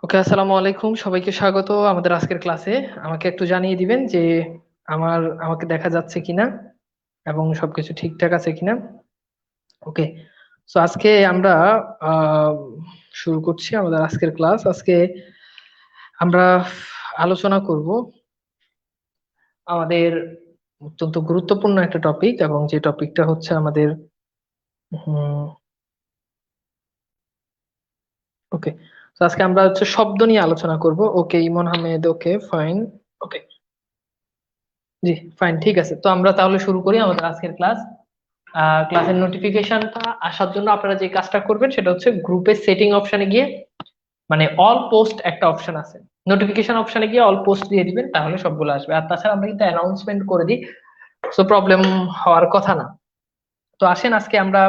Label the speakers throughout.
Speaker 1: ওকে, আসসালামু আলাইকুম, সবাইকে স্বাগত আমাদের আজকের ক্লাসে। আমাকে একটু জানিয়ে দিবেন যে আমাকে দেখা যাচ্ছে কিনা এবং সবকিছু ঠিকঠাক আছে কিনা। ওকে, তো আজকে আমরা আহ শুরু করছি আমাদের আজকের ক্লাস। আজকে আমরা আলোচনা করব আমাদের অত্যন্ত গুরুত্বপূর্ণ একটা টপিক, এবং যে টপিকটা হচ্ছে আমাদের ওকে, তো আজকে আমরা হচ্ছে শব্দ নিয়ে আলোচনা করব। ওকে, ইমন আহমেদ, ওকে ফাইন। ওকে, জি ফাইন, ঠিক আছে। তো আমরা তাহলে শুরু করি আমাদের আজকের ক্লাস। ক্লাসের নোটিফিকেশনটা আসার জন্য আপনারা যে কাজটা করবেন সেটা হচ্ছে গ্রুপের সেটিং অপশনে গিয়ে, মানে অল পোস্ট একটা অপশন আছে, নোটিফিকেশন অপশনে গিয়ে অল পোস্ট দিয়ে দিবেন, তাহলে সবগুলো আসবে। আর তাছাড়া আমরা কিন্তু অ্যানাউন্সমেন্ট করে দিই, সো প্রবলেম হওয়ার কথা না। তো আসেন, আজকে আমরা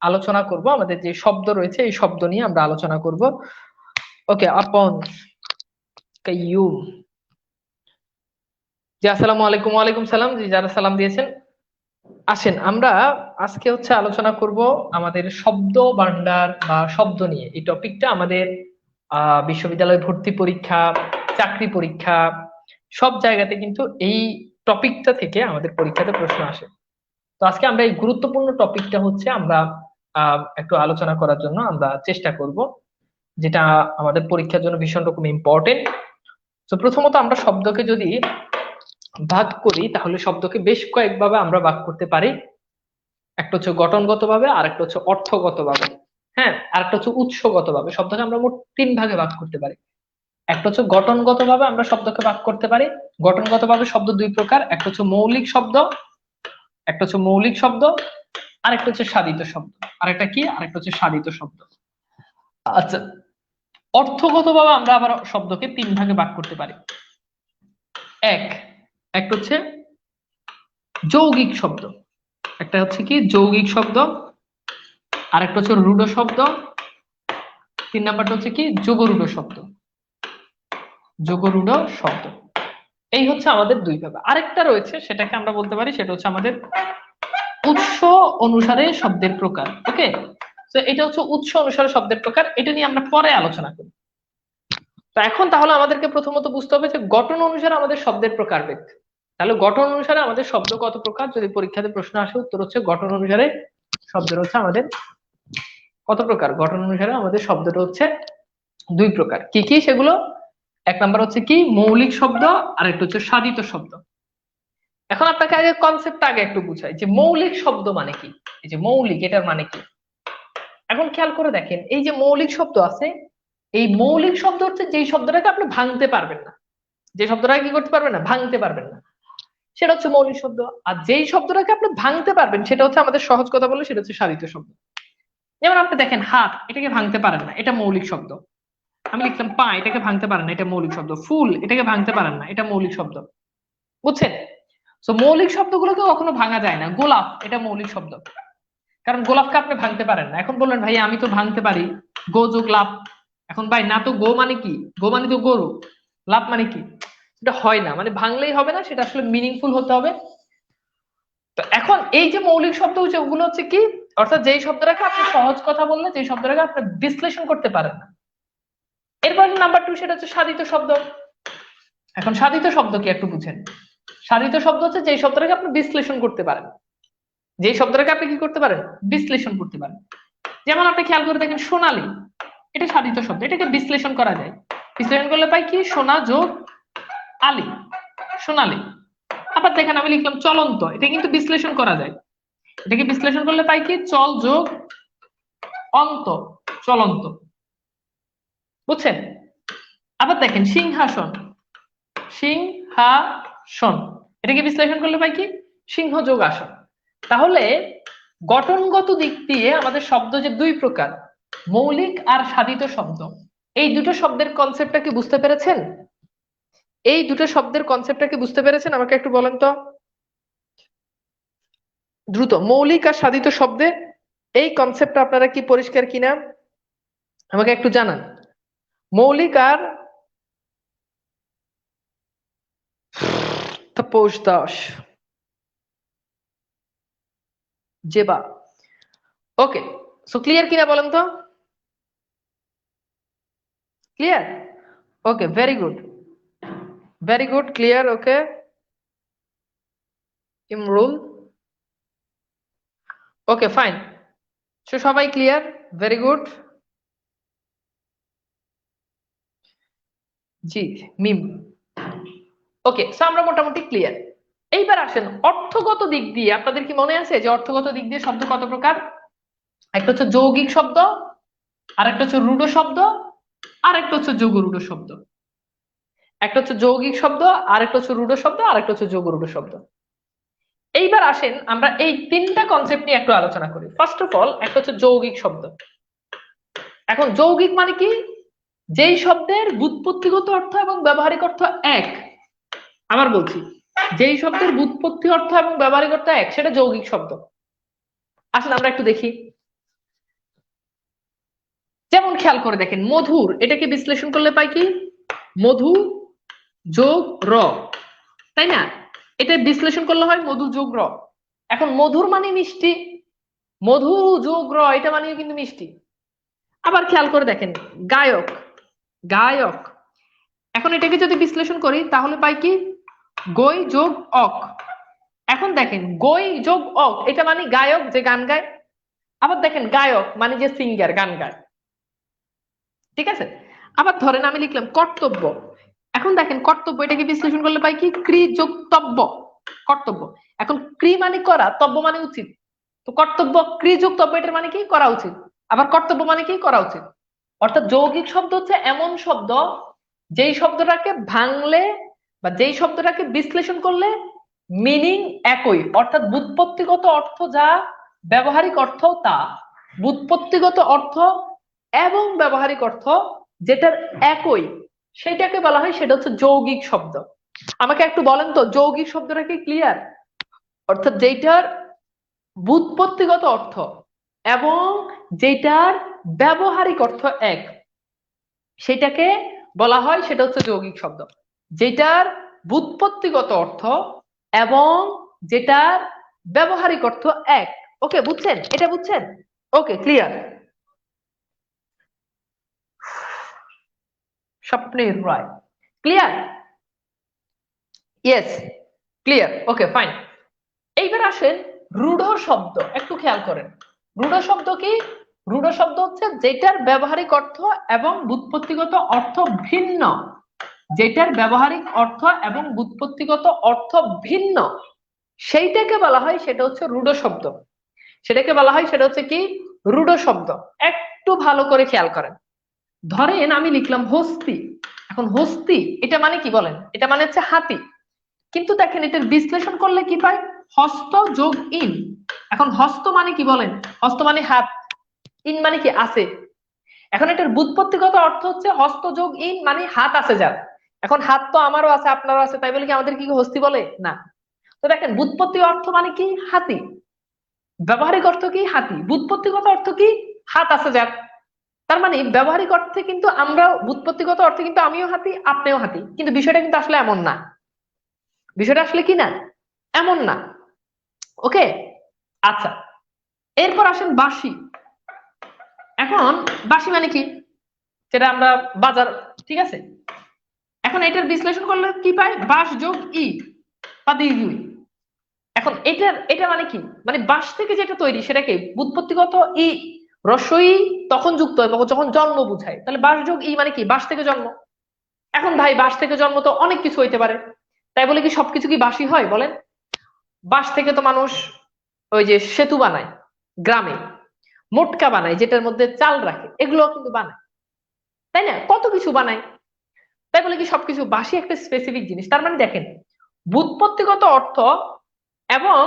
Speaker 1: আলোচনা করব আমাদের যে শব্দ রয়েছে, এই শব্দ নিয়ে আমরা আলোচনা করব। ওকে, আপন, কাইয়ুম, জি আসসালামু আলাইকুম। ওয়ালাইকুম সালাম, জি যারা সালাম দিয়েছেন। আসেন আমরা আজকে হচ্ছে আলোচনা করব আমাদের শব্দ ভান্ডার বা শব্দ নিয়ে। এই টপিকটা আমাদের বিশ্ববিদ্যালয় ভর্তি পরীক্ষা, চাকরি পরীক্ষা, সব জায়গাতে কিন্তু এই টপিকটা থেকে আমাদের পরীক্ষাতে প্রশ্ন আসে। তো আজকে আমরা এই গুরুত্বপূর্ণ টপিকটা হচ্ছে আমরা একটু আলোচনা করার জন্য আমরা চেষ্টা করব, যেটা আমাদের পরীক্ষার জন্য ভীষণ রকম ইম্পর্টেন্ট। তো প্রথমত আমরা শব্দকে যদি ভাগ করি, তাহলে শব্দকে বেশ কয়েকভাবে আমরা ভাগ করতে পারি। একটা হচ্ছে গঠনগত ভাবে, আর একটা হচ্ছে অর্থগত ভাবে, হ্যাঁ, আর একটা হচ্ছে উৎসগত ভাবে। শব্দকে আমরা মোট তিন ভাগে ভাগ করতে পারি। একটা হচ্ছে গঠনগত ভাবে আমরা শব্দকে ভাগ করতে পারি। গঠনগত ভাবে শব্দ দুই প্রকার, একটা হচ্ছে মৌলিক শব্দ, একটা হচ্ছে মৌলিক শব্দ, আর একটা হচ্ছে সাধিত শব্দ। আর একটা কি, আর একটা হচ্ছে সাধিত শব্দ। আচ্ছা, অর্থগত ভাবে আমরা আবার শব্দকে তিন ভাগে ভাগ করতে পারি। এক, একটা হচ্ছে যৌগিক শব্দ, একটা হচ্ছে কি যৌগিক শব্দ, আর একটা হচ্ছে রূঢ় শব্দ, তিন নাম্বারটা হচ্ছে কি যোগরূঢ় শব্দ। যোগরূঢ় শব্দ, এই হচ্ছে আমাদের দুই ভাবে। আরেকটা রয়েছে, সেটাকে আমরা বলতে পারি সেটা হচ্ছে আমাদের উৎস অনুসারে শব্দের প্রকার। ওকে, তো এটা হচ্ছে উৎস অনুসারে শব্দের প্রকার, এটা নিয়ে আমরা পরে আলোচনা করি। তো এখন তাহলে আমাদেরকে প্রথমত বুঝতে হবে যে গঠন অনুসারে আমাদের শব্দের প্রকারভেদ। তাহলে গঠন অনুসারে আমাদের শব্দ কত প্রকার, যদি পরীক্ষাতে প্রশ্ন আসে উত্তর হচ্ছে গঠন অনুসারে শব্দের হচ্ছে আমাদের কত প্রকার। গঠন অনুসারে আমাদের শব্দটা হচ্ছে দুই প্রকার। কি কি সেগুলো? এক নাম্বার হচ্ছে কি মৌলিক শব্দ, আর একটা হচ্ছে সাধিত শব্দ। এখন আপনাকে আগে কনসেপ্টটা আগে একটু বুঝাই যে মৌলিক শব্দ মানে কি। এই যে মৌলিক, এটার মানে কি? এখন খেয়াল করে দেখেন, এই যে মৌলিক শব্দ আছে, এই মৌলিক শব্দ হচ্ছে যেই শব্দটাকে আপনি ভাঙতে পারবেন না, যে শব্দটাকে কি করতে পারবেন না, ভাঙতে পারবেন না, সেটা হচ্ছে মৌলিক শব্দ। আর যেই শব্দটাকে আপনি ভাঙতে পারবেন সেটা হচ্ছে, আমাদের সহজ কথা বলে, সেটা হচ্ছে সাধিত শব্দ। যেমন আপনি দেখেন হাত, এটাকে ভাঙতে পারেন না, এটা মৌলিক শব্দ। আমি লিখলাম পা, এটাকে ভাঙতে পারেন না, এটা মৌলিক শব্দ। ফুল, এটাকে ভাঙতে পারেন না, এটা মৌলিক শব্দ। বুঝছেন? তো মৌলিক শব্দগুলোকে কখনো ভাঙা যায় না। গোলাপ, এটা মৌলিক শব্দ, কারণ গোলাপকে আপনি ভাঙতে পারেন না। এখন বললেন ভাই আমি তো ভাঙতে পারি, গো যোগ লাভ। এখন ভাই না, তো গো মানে কি? গো মানে তো গরু, লাভ মানে কি? এটা হয় না, মানে ভাঙলেই হবে না, সেটা আসলে মিনিংফুল হতে হবে। তো এখন এই যে মৌলিক শব্দ হচ্ছে, ওগুলো হচ্ছে কি, অর্থাৎ যেই শব্দটাকে আপনি সহজ কথা বললে, যে শব্দটাকে আপনি বিশ্লেষণ করতে পারেন না। এরপর নাম্বার টু, সেটা হচ্ছে সাধিত শব্দ। এখন সাধিত শব্দ কি একটু বুঝেন। সাধিত শব্দ হচ্ছে যেই শব্দটাকে আপনি বিশ্লেষণ করতে পারেন, যেই শব্দটাকে আপনি কি করতে পারেন, বিশ্লেষণ করতে পারেন। যেমন আপনি খেয়াল করে দেখেন সোনালী, এটা সাধিত শব্দ, এটাকে বিশ্লেষণ করা যায়। বিশ্লেষণ করলে পাই কি, সোনা যোগ আলী, সোনালী। আবার দেখেন আমি লিখলাম চলন্ত, এটা কিন্তু বিশ্লেষণ করা যায়। এটাকে বিশ্লেষণ করলে পাই কি, চল যোগ অন্ত, চলন্ত। বুঝছেন? আবার দেখেন সিংহাসন, সিংহাসন, এটাকে বিশ্লেষণ করলে পাই কি, সিংহ যোগ আসন। তাহলে গঠনগত দিক দিয়ে আমাদের শব্দ যে দুই প্রকার, মৌলিক আর সাধিত শব্দ, এই দুটো শব্দের কনসেপ্টটা কি বুঝতে পেরেছেন? এই দুটো শব্দের কনসেপ্টটা কি বুঝতে পেরেছেন? আমাকে একটু বলেন তো দ্রুত, মৌলিক আর সাধিত শব্দে এই কনসেপ্টটা আপনারা কি পরিষ্কার কিনা আমাকে একটু জানান। মৌলিক আর তাপস দাস, জেবা। ওকে, সো ক্লিয়ার কিনা বলেন তো? ক্লিয়ার? ওকে, ভেরি গুড, ক্লিয়ার। ওকে, ইমরুল। ওকে, ফাইন। সো সবাই ক্লিয়ার, ভেরি গুড। জি, মিম। ওকে, সো আমরা মোটামুটি ক্লিয়ার। এইবার আসেন অর্থগত দিক দিয়ে, আপনাদের কি মনে আছে যে অর্থগত দিক দিয়ে শব্দ কত প্রকার? একটা হচ্ছে যৌগিক শব্দ, আর একটা হচ্ছে রূঢ় শব্দ, আর একটা হচ্ছে যোগরূঢ় শব্দ। একটা হচ্ছে যৌগিক শব্দ, আর একটা হচ্ছে রূঢ় শব্দ, আর একটা হচ্ছে যোগরূঢ় শব্দ। এইবার আসেন আমরা এই তিনটা কনসেপ্ট নিয়ে একটু আলোচনা করি। ফার্স্ট অফ অল, একটা হচ্ছে যৌগিক শব্দ। এখন যৌগিক মানে কি? যেই শব্দের ব্যুৎপত্তিগত অর্থ এবং ব্যবহারিক অর্থ এক। আবার বলছি, যেই শব্দের ব্যুৎপত্তি অর্থ এবং ব্যবহারিক অর্থ এক, সেটা যৌগিক শব্দ। আসলে আমরা একটু দেখি। যেমন খেয়াল করে দেখেন, মধুর, এটাকে বিশ্লেষণ করলে পাই কি? মধু যোগ র, তাই না? এটা বিশ্লেষণ করলে হয় মধু যোগ র। এখন মধুর মানে মিষ্টি, মধু যোগ র এটা মানে কিন্তু মিষ্টি। আবার খেয়াল করে দেখেন, গায়ক, গায়ক, এখন এটাকে যদি বিশ্লেষণ করি তাহলে পাই কি? গই যোগ অক। এখন দেখেন, গই যোগ অক এটা মানে গায়ক, যে গান গায়। আবার দেখেন, গায়ক মানে যে সিঙ্গার, গান গায়। ঠিক আছে? আবার ধরেন আমি লিখলাম কর্তব্য। এখন দেখেন, কর্তব্য এটাকে বিশ্লেষণ করলে পাই কি? ক্রি যোগ তব্য, কর্তব্য। এখন ক্রি মানে করা, তব্য মানে উচিত। তো কর্তব্য ক্রি যোগ তব্য এটার মানে কি? করা উচিত। আবার কর্তব্য মানে কি? করা উচিত। অর্থাৎ যৌগিক শব্দ হচ্ছে এমন শব্দ যেই শব্দটাকে ভাঙলে বা যেই শব্দটাকে বিশ্লেষণ করলে মিনিং একই, অর্থাৎ ব্যুৎপত্তিগত অর্থ যা, ব্যবহারিক অর্থ তা। ব্যুৎপত্তিগত অর্থ এবং ব্যবহারিক অর্থ যেটার একই, সেটাকে বলা হয়, সেটা হচ্ছে যৌগিক শব্দ। আমাকে একটু বলেন তো, যৌগিক শব্দটা কি ক্লিয়ার? অর্থাৎ যেটার ব্যুৎপত্তিগত অর্থ এবং যেটার ব্যবহারিক অর্থ এক, সেটাকে বলা হয়, সেটা হচ্ছে যৌগিক শব্দ। যেটার ব্যুৎপত্তিগত অর্থ এবং যেটার ব্যবহারিক অর্থ এক। ওকে, বুঝছেন? এটা বুঝছেন? Okay, clear. স্বপ্নের Roy, clear? Yes, clear. Okay, fine. এইবার আসেন রূঢ় শব্দ, একটু খেয়াল করেন। রূঢ় শব্দ কি? রূঢ় শব্দ হচ্ছে যেটার ব্যবহারিক অর্থ এবং ব্যুৎপত্তিগত অর্থ ভিন্ন। যেটার ব্যবহারিক অর্থ এবং ব্যুৎপত্তিগত অর্থ ভিন্ন, সেইটাকে বলা হয়, সেটা হচ্ছে রূঢ় শব্দ। সেটাকে বলা হয়, সেটা হচ্ছে কি? রূঢ় শব্দ। একটু ভালো করে খেয়াল করেন। ধরেন আমি লিখলাম হস্তি। এখন হস্তি এটা মানে কি বলেন? এটা মানে হচ্ছে হাতি। কিন্তু দেখেন, এটার বিশ্লেষণ করলে কি পাই? হস্ত যোগ ইন। এখন হস্ত মানে কি বলেন? হস্ত মানে হাত, ইন মানে কি? আছে। এখন এটার ব্যুৎপত্তিগত অর্থ হচ্ছে হস্ত যোগ ইন মানে হাত আছে যার। এখন হাত তো আমারও আছে, আপনারও আছে, তাই বলে কি আমাদের কি হস্তি বলে? না। তো দেখেন, ব্যুৎপত্তি অর্থ মানে কি? হাতি। ব্যবহারিক অর্থ কি? হাতি। ব্যুৎপত্তিগত অর্থ কি? হাত আছে যার। তার মানে ব্যবহারিক অর্থে কিন্তু আমরা, ব্যুৎপত্তিগত অর্থে কিন্তু আমিও হাতি, আপনিও হাতি, কিন্তু বিষয়টা কিন্তু আসলে এমন না। বিষয়টা আসলে কি না? এমন না। ওকে, আচ্ছা। এরপর আসেন বাঁশি। এখন বাঁশি মানে কি? যেটা আমরা বাজার, ঠিক আছে? এখন এটার বিশ্লেষণ করলে কি পাই? বাঁশ যোগ ই বা দীর্ঘই। এখন এটা মানে কি? মানে বাঁশ থেকে যেটা তৈরি সেটাকে ব্যুৎপত্তিগত ই, রসই তখন যুক্ত হয় যখন জন্ম বুঝায়। তাহলে বাঁশ যোগ ই মানে কি? বাঁশ থেকে জন্ম। এখন ভাই, বাঁশ থেকে জন্ম তো অনেক কিছু হইতে পারে, তাই বলে কি সবকিছু কি বাঁশই হয় বলেন? বাঁশ থেকে তো মানুষ ওই যে সেতু বানায়, গ্রামে মোটকা বানায় যেটার মধ্যে চাল রাখে, এগুলো কিন্তু বানায়, তাই না? কত কিছু বানায়। তাই বলে কি সবকিছু বাঁশি একটা স্পেসিফিক জিনিস? তার মানে দেখেন, ব্যুৎপত্তিগত অর্থ এবং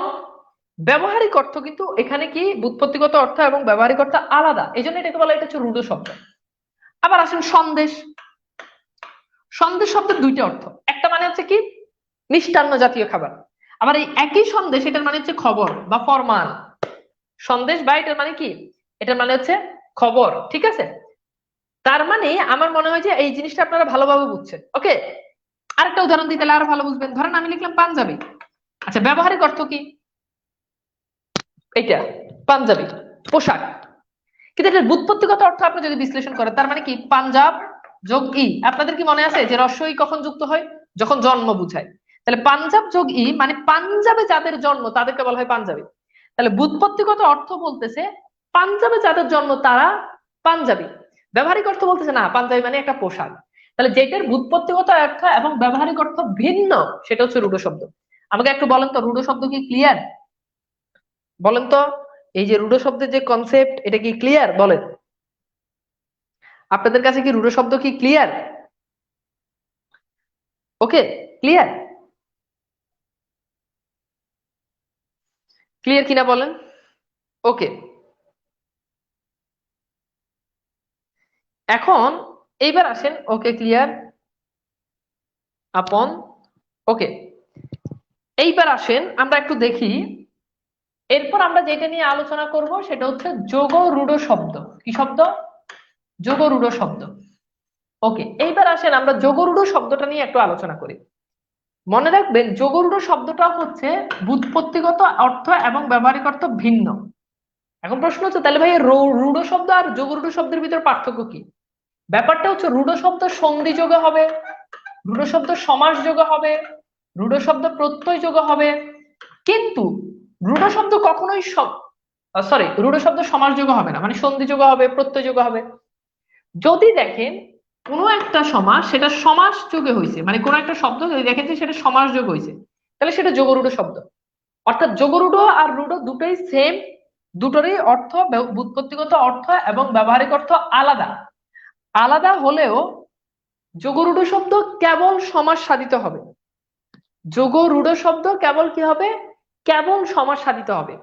Speaker 1: ব্যবহারিক অর্থ কিন্তু এখানে কি, ব্যুৎপত্তিগত অর্থ এবং ব্যবহারিক অর্থ আলাদা, এই জন্য এটাকে বলা, এটা হচ্ছে রূঢ় শব্দ। আবার আসেন সন্দেশ। সন্দেশ শব্দের দুইটা অর্থ, একটা মানে হচ্ছে কি? মিষ্টান্ন জাতীয় খাবার। আবার এই একই সন্দেশ, এটার মানে হচ্ছে খবর বা ফরমান। সন্দেশ বা এটার মানে কি? এটার মানে হচ্ছে খবর, ঠিক আছে? তার মানে আমার মনে হয় যে এই জিনিসটা আপনারা ভালোভাবে বুঝছেন। ওকে, আরেকটা উদাহরণ দিতে আরো ভালো বুঝবেন। ধরেন আমি লিখলাম পাঞ্জাবি। আচ্ছা, ব্যবহারিক অর্থ কি? এটা পাঞ্জাবি, পোশাক। কিন্তু এটার ব্যুৎপত্তিগত অর্থ আপনি যদি বিশ্লেষণ করেন, তার মানে কি? পাঞ্জাব যোগ ই। আপনাদের কি মনে আছে যে হ্রস্ব ই কখন যুক্ত হয়? যখন জন্ম বুঝায়। তাহলে পাঞ্জাব যোগ ই মানে পাঞ্জাবে যাদের জন্ম তাদেরকে বলা হয় পাঞ্জাবি। তাহলে ব্যুৎপত্তিগত অর্থ বলতেছে পাঞ্জাবে যাদের জন্ম তারা পাঞ্জাবি। ব্যবহারিক অর্থ বলতেছে না পাঞ্জাবি মানে একটা পোশাক। তাহলে যেটার ব্যুৎপত্তিগত অর্থ এবং ব্যবহারিক অর্থ ভিন্ন সেটা হচ্ছে রূঢ় শব্দ। আমাকে একটু বলেন তো রূঢ় শব্দ কি ক্লিয়ার? বলেন তো, এই যে রূঢ় শব্দের যে কনসেপ্ট এটা কি ক্লিয়ার বলেন? আপনাদের কাছে কি রূঢ় শব্দ কি ক্লিয়ার? ওকে, ক্লিয়ার? ক্লিয়ার কিনা বলেন? ওকে, এখন এইবার আসেন। ওকে, ক্লিয়ার আপন। ওকে, এইবার আসেন আমরা একটু দেখি। এরপর আমরা যেটা নিয়ে আলোচনা করব সেটা হচ্ছে যোগ রূঢ় শব্দ। কি শব্দ? যোগ রূঢ় শব্দ। ওকে, এইবার আসেন আমরা যোগ রূঢ় শব্দটা নিয়ে একটু আলোচনা করি। মনে রাখবেন যোগ রূঢ় শব্দটা হচ্ছে ব্যুৎপত্তিগত অর্থ এবং ব্যবহারিক অর্থ ভিন্ন। এখন প্রশ্ন হচ্ছে তাহলে ভাই রূঢ় শব্দ আর যোগ রূঢ় শব্দের ভিতর পার্থক্য কি? ব্যাপারটা হচ্ছে রূঢ় শব্দ সন্ধি যোগে হবে, রূঢ় শব্দ সমাস যোগে হবে, রূঢ় শব্দ প্রত্যয় যোগে হবে। কিন্তু রূঢ় শব্দ কখনোই সরি, রূঢ় শব্দ সমাস যোগে হবে না, মানে সন্ধি যোগে হবে, প্রত্যয় যোগে হবে। যদি দেখেন কোনো একটা সমাস সেটা সমাস যোগে হয়েছে, মানে কোনো একটা শব্দ যদি দেখেন যে সেটা সমাস যোগ হয়েছে, তাহলে সেটা যোগরূঢ় শব্দ। অর্থাৎ যোগরূঢ় আর রূঢ় দুটোই সেম, দুটোরই অর্থ ব্যুৎপত্তিগত অর্থ এবং ব্যবহারিক অর্থ আলাদা। আলাদা হলেও যোগরূঢ় শব্দ কেবল সমাস সাধিত হবে। যোগরূঢ় শব্দ কেবল কি হবে? কেবল সমাস সাধিত হবে।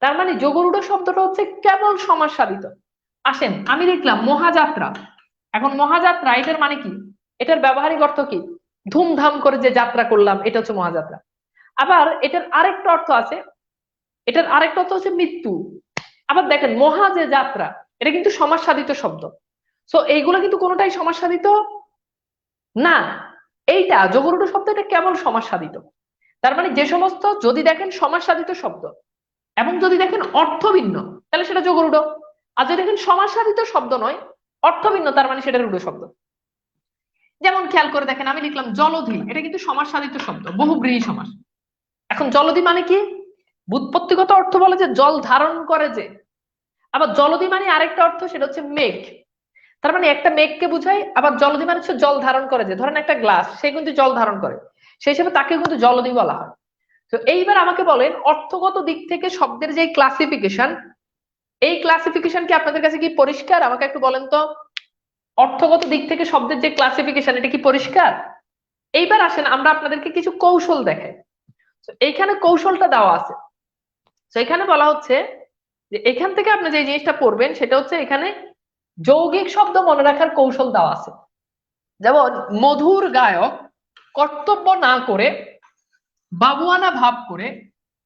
Speaker 1: তার মানে যোগরূঢ় শব্দটা হচ্ছে কেবল সমাস সাধিত। আসেন আমি লিখলাম মহাযাত্রা। এখন মহাযাত্রা এটার মানে কি? এটার ব্যবহারিক অর্থ কি? ধুমধাম করে যে যাত্রা করলাম এটা হচ্ছে মহাযাত্রা। আবার এটার আরেকটা অর্থ আছে, এটার আরেকটা অর্থ হচ্ছে মৃত্যু। আবার দেখেন মহা যে যাত্রা এটা কিন্তু সমাস সাধিত শব্দ। সো এইগুলো কিন্তু কোনোটাই সমাস সাধিত না। এইটা যোগরূঢ় শব্দ এটা কেবল সমাস সাধিত। তার মানে যে সমস্ত যদি দেখেন সমাস সাধিত শব্দ এবং যদি দেখেন অর্থ ভিন্ন তাহলে সেটা যোগরূঢ়। আর যদি দেখেন সমাস সাধিত শব্দ নয়, অর্থ ভিন্ন, তার মানে সেটা রূঢ় শব্দ। যেমন খেয়াল করে দেখেন আমি লিখলাম জলধি, এটা কিন্তু সমাস সাধিত শব্দ, বহুব্রীহি সমাস। এখন জলধি মানে কি? ব্যুৎপত্তিগত অর্থ বলে যে জল ধারণ করে যে। আবার জলধি মানে আরেকটা অর্থ সেটা হচ্ছে মেঘ। তার মানে একটা মেঘকে বুঝায়। আবার জলধি মানে হচ্ছে জল ধারণ করে যে, ধরেন একটা গ্লাস সে কিন্তু জল ধারণ করে, সেই হিসেবে তাকে কিন্তু জলধি বলা হয়। তো এইবার আমাকে বলেন অর্থগত দিক থেকে শব্দের যে ক্লাসিফিকেশন, এই ক্লাসিফিকেশন কি আপনাদের কাছে কি পরিষ্কার? আমাকে একটু বলেন তো, অর্থগত দিক থেকে শব্দের যে ক্লাসিফিকেশন এটা কি পরিষ্কার? এইবার আসেন আমরা আপনাদেরকে কিছু কৌশল দেখাই। এইখানে কৌশলটা দেওয়া আছে। তো এখানে বলা হচ্ছে যে এখান থেকে আপনি যে জিনিসটা পড়বেন সেটা হচ্ছে এখানে যৌগিক শব্দ মনে রাখার কৌশল দেওয়া আছে। যেমন মধুর গায়ক কর্তব্য না করে বাবুয়ানা ভাব করে